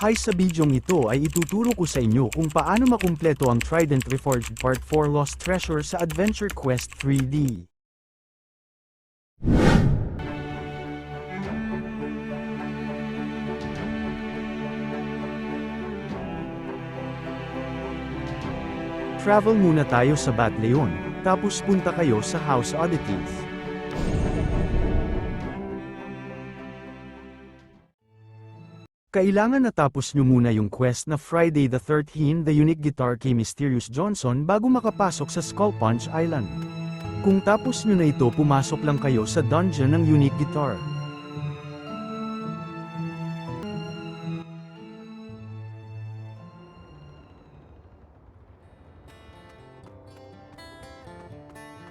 Hi, sa bidyong ito ay ituturo ko sa inyo kung paano makumpleto ang Trident Reforged Part 4 Lost Treasure sa Adventure Quest 3D. Travel muna tayo sa Bat Leon, tapos punta kayo sa House Oddities. Kailangan natapos nyo muna yung quest na Friday the 13th The Unique Guitar kay Mysterious Johnson bago makapasok sa Skull Punch Island. Kung tapos nyo na ito, pumasok lang kayo sa dungeon ng Unique Guitar.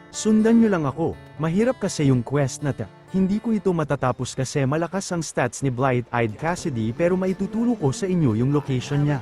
Sundan nyo lang ako, mahirap kasi yung quest na hindi ko ito matatapos kasi malakas ang stats ni Blight-Eyed Cassidy pero maituturo ko sa inyo yung location niya.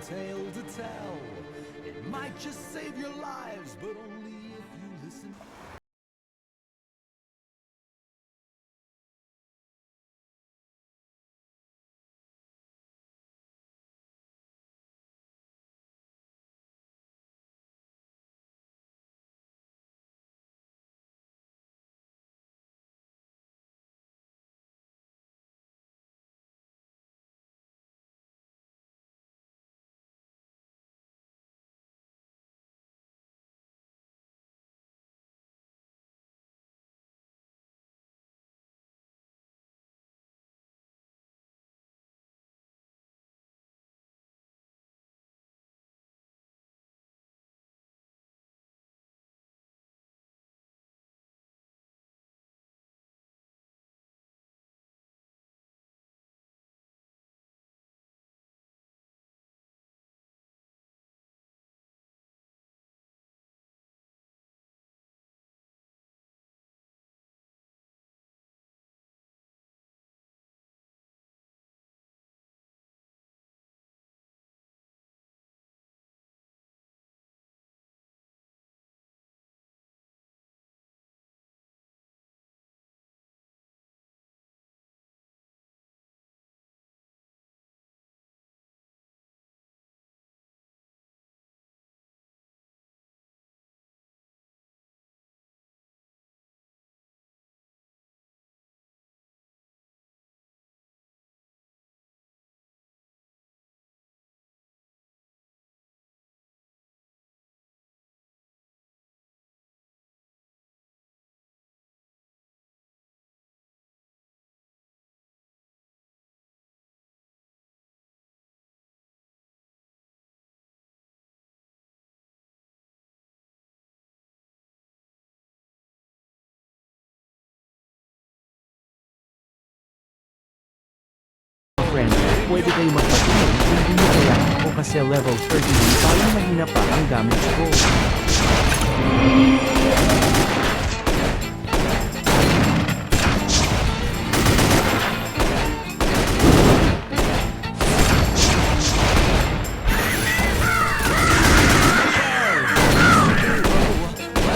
Friend, pwede kayo magpatuloy kung hindi nyo kaya ako kasi level 30 parang mahina pa ang damage ko.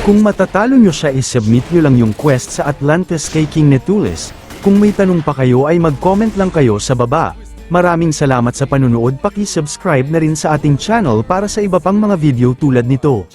Kung matatalo nyo siya, isubmit nyo lang yung quest sa Atlantis kay King Netulis. Kung may tanong pa kayo ay mag-comment lang kayo sa baba. Maraming salamat sa panunood, paki-subscribe na rin sa ating channel para sa iba pang mga video tulad nito.